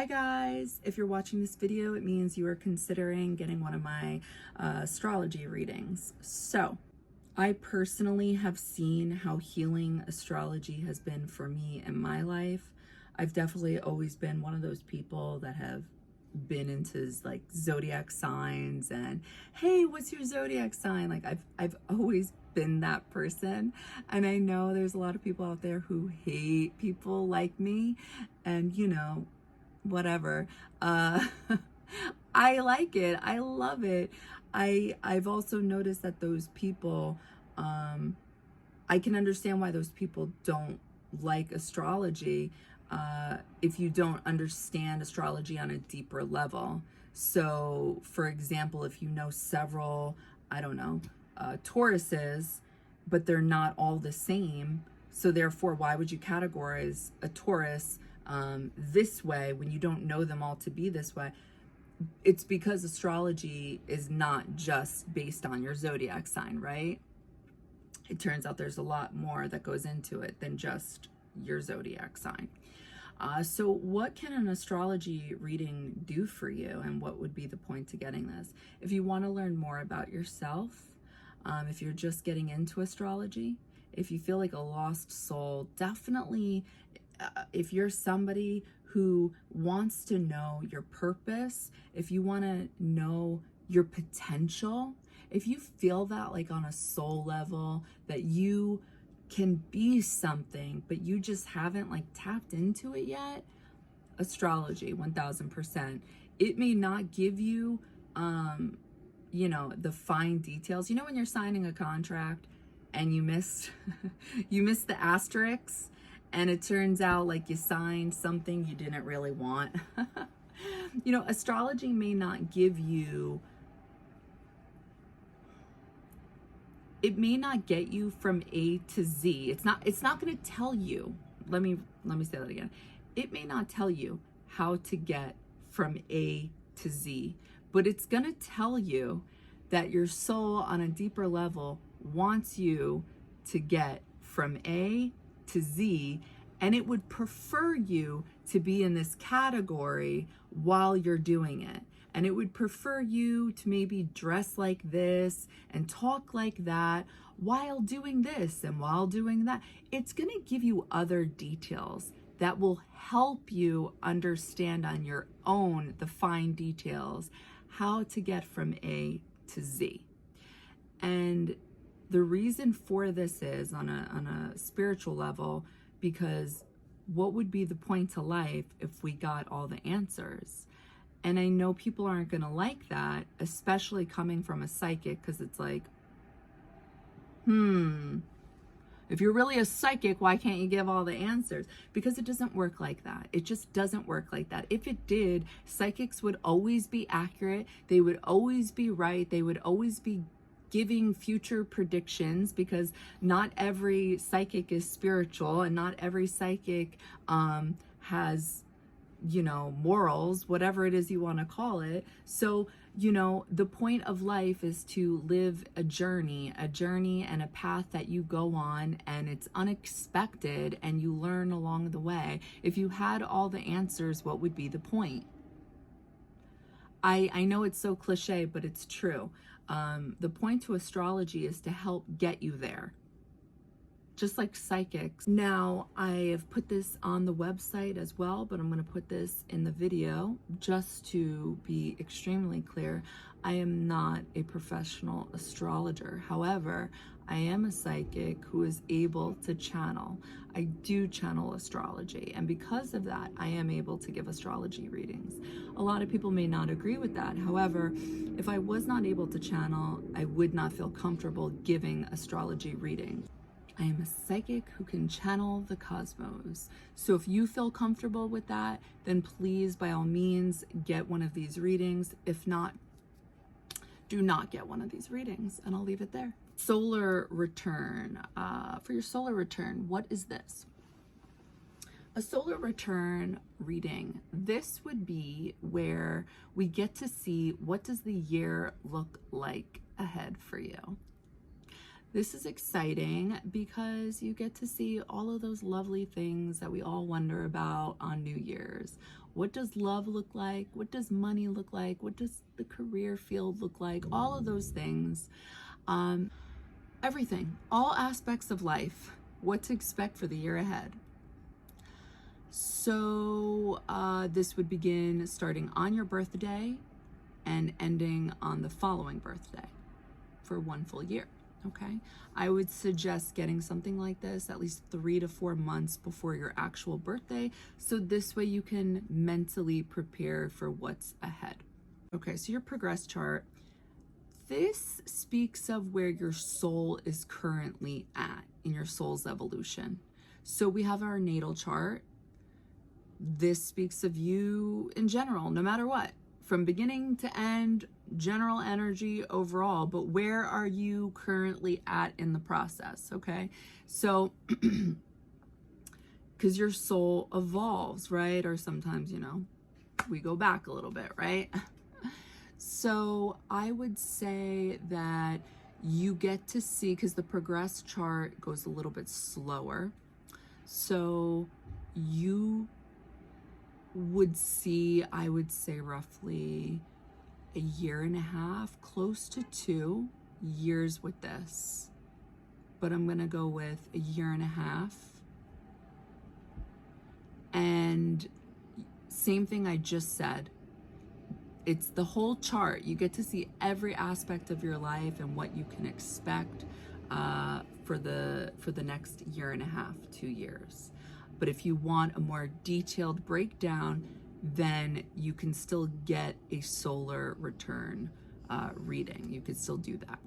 Hi guys, if you're watching this video, it means you are considering getting one of my astrology readings. So, I personally have seen how healing astrology has been for me in my life. I've definitely always been one of those people that have been into like zodiac signs and, hey, what's your zodiac sign? Like I've always been that person. And I know there's a lot of people out there who hate people like me, and whatever. I like it. I love it. I've also noticed that those people, I can understand why those people don't like astrology if you don't understand astrology on a deeper level. So, for example, if you know several, I don't know, Tauruses, but they're not all the same, so therefore, why would you categorize a Taurus this way when you don't know them all to be this way? It's because astrology is not just based on your zodiac sign, right? It turns out there's a lot more that goes into it than just your zodiac sign. So what can an astrology reading do for you, and what would be the point to getting this? If you want to learn more about yourself, if you're just getting into astrology, if you feel like a lost soul, definitely if you're somebody who wants to know your purpose, if you want to know your potential, if you feel that like on a soul level that you can be something, but you just haven't like tapped into it yet, astrology, 1000%. It may not give you, the fine details. When you're signing a contract and you missed, you missed the asterisks, and it turns out like you signed something you didn't really want. Astrology may not give you, it may not get you from A to Z. It's not going to tell you, let me say that again. It may not tell you how to get from A to Z, but it's going to tell you that your soul on a deeper level wants you to get from A to Z, and it would prefer you to be in this category while you're doing it. And it would prefer you to maybe dress like this and talk like that while doing this and while doing that. It's going to give you other details that will help you understand on your own the fine details, how to get from A to Z. And the reason for this is on a spiritual level, because what would be the point to life if we got all the answers? And I know people aren't going to like that, especially coming from a psychic, because it's like, if you're really a psychic, why can't you give all the answers? Because it doesn't work like that. It just doesn't work like that. If it did, psychics would always be accurate. They would always be right. They would always be giving future predictions, because not every psychic is spiritual, and not every psychic has morals, whatever it is you want to call it. So, the point of life is to live a journey and a path that you go on, and it's unexpected and you learn along the way. If you had all the answers, what would be the point? I know it's so cliche, but it's true. The point to astrology is to help get you there, just like psychics. Now, I have put this on the website as well, but I'm going to put this in the video just to be extremely clear. I am not a professional astrologer. However, I am a psychic who is able to channel. I do channel astrology, and because of that, I am able to give astrology readings. A lot of people may not agree with that. However, if I was not able to channel, I would not feel comfortable giving astrology readings. I am a psychic who can channel the cosmos. So if you feel comfortable with that, then please, by all means, get one of these readings. If not, do not get one of these readings, and I'll leave it there. Solar return. For your solar return, what is this? A solar return reading. This would be where we get to see what does the year look like ahead for you. This is exciting because you get to see all of those lovely things that we all wonder about on New Year's. What does love look like? What does money look like? What does the career field look like? All of those things. Everything, all aspects of life, what to expect for the year ahead. So this would begin starting on your birthday and ending on the following birthday for 1 full year. Okay, I would suggest getting something like this at least 3 to 4 months before your actual birthday, so this way you can mentally prepare for what's ahead. Okay, so your progress chart, this speaks of where your soul is currently at in your soul's evolution. So we have our natal chart. This speaks of you in general, no matter what, from beginning to end, general energy overall, but where are you currently at in the process, okay? So, because your soul evolves, right? Or sometimes, you know, we go back a little bit, right? So I would say that you get to see, because the progress chart goes a little bit slower, so you would see, I would say roughly 1.5 years, close to 2 years with this, but I'm gonna go with 1.5 years. And same thing I just said, it's the whole chart. You get to see every aspect of your life and what you can expect for the next 1.5 years, 2 years. But if you want a more detailed breakdown, then you can still get a solar return reading. You could still do that.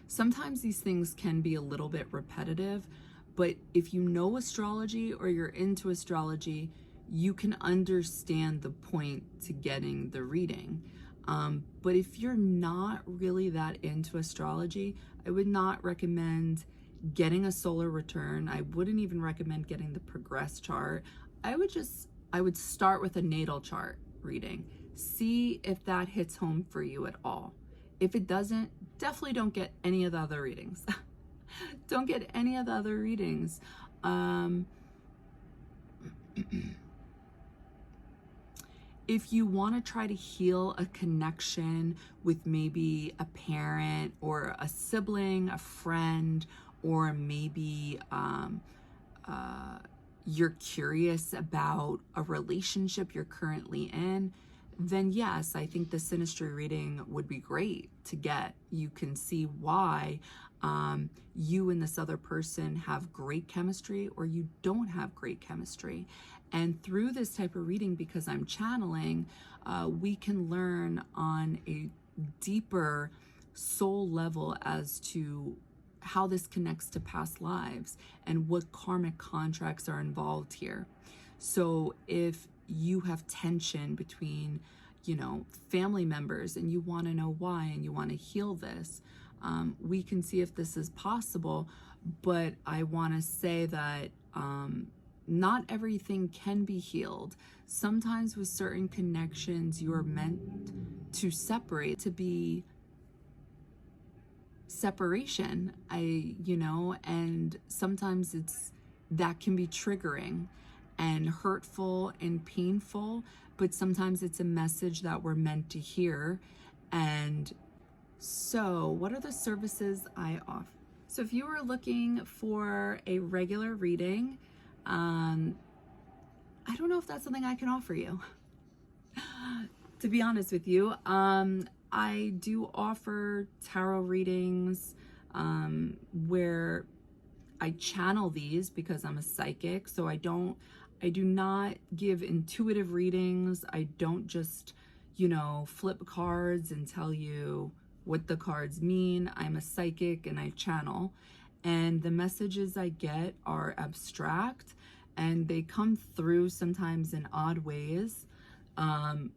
Sometimes these things can be a little bit repetitive, but if you know astrology or you're into astrology, you can understand the point to getting the reading. But if you're not really that into astrology, I would not recommend getting a solar return. I wouldn't even recommend getting the progress chart. I would start with a natal chart reading. See if that hits home for you at all. If it doesn't, definitely don't get any of the other readings. Don't get any of the other readings. If you want to try to heal a connection with maybe a parent or a sibling, a friend, or maybe you're curious about a relationship you're currently in, then yes, I think the synastry reading would be great to get. You can see why you and this other person have great chemistry or you don't have great chemistry. And through this type of reading, because I'm channeling, we can learn on a deeper soul level as to how this connects to past lives and what karmic contracts are involved here. So if you have tension between, you know, family members and you want to know why and you want to heal this, we can see if this is possible. But I want to say that not everything can be healed. Sometimes with certain connections, you are meant to separate, to be separation, and sometimes that can be triggering and hurtful and painful, but sometimes it's a message that we're meant to hear. And so what are the services I offer? So if you are looking for a regular reading, I don't know if that's something I can offer you. To be honest with you, I do offer tarot readings where I channel these because I'm a psychic. So I do not give intuitive readings. I don't just, flip cards and tell you what the cards mean. I'm a psychic and I channel. And the messages I get are abstract and they come through sometimes in odd ways.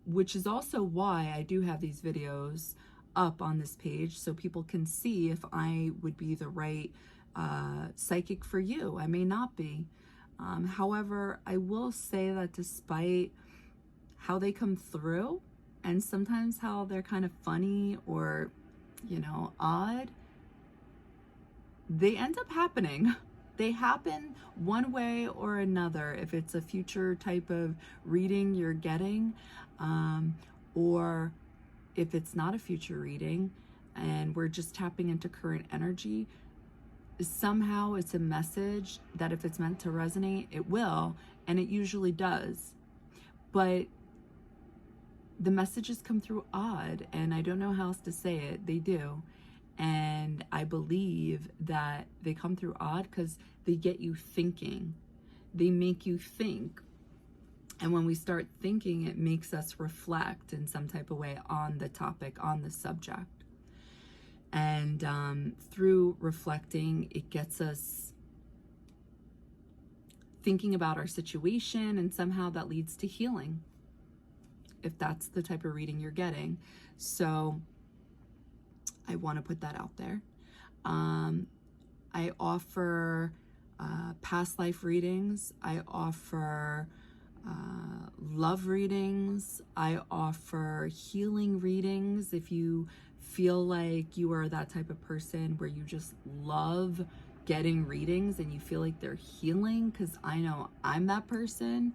Which is also why I do have these videos up on this page so people can see if I would be the right psychic for you. I may not be. However, I will say that despite how they come through and sometimes how they're kind of funny or, odd, they end up happening. they happen one way or another. If it's a future type of reading you're getting, or if it's not a future reading and we're just tapping into current energy, somehow it's a message that if it's meant to resonate, it will, and it usually does. But the messages come through odd, and I don't know how else to say it. They do. And I believe that they come through odd because they get you thinking. They make you think. And when we start thinking, it makes us reflect in some type of way on the topic, on the subject. And through reflecting, it gets us thinking about our situation, and somehow that leads to healing, if that's the type of reading you're getting. So I want to put that out there. I offer past life readings. I offer love readings. I offer healing readings. If you feel like you are that type of person where you just love getting readings and you feel like they're healing, because I know I'm that person,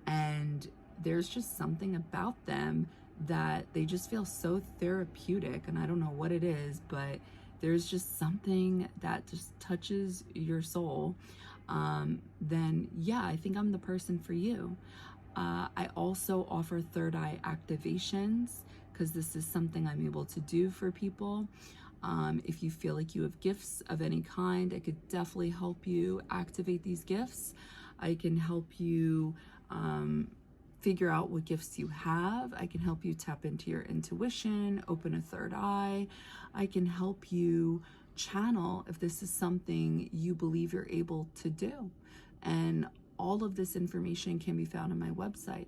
and there's just something about them that they just feel so therapeutic, and I don't know what it is, but there's just something that just touches your soul, then yeah, I think I'm the person for you. I also offer third eye activations, because this is something I'm able to do for people. If you feel like you have gifts of any kind, I could definitely help you activate these gifts. I can help you figure out what gifts you have. I can help you tap into your intuition, open a third eye. I can help you channel if this is something you believe you're able to do. And all of this information can be found on my website.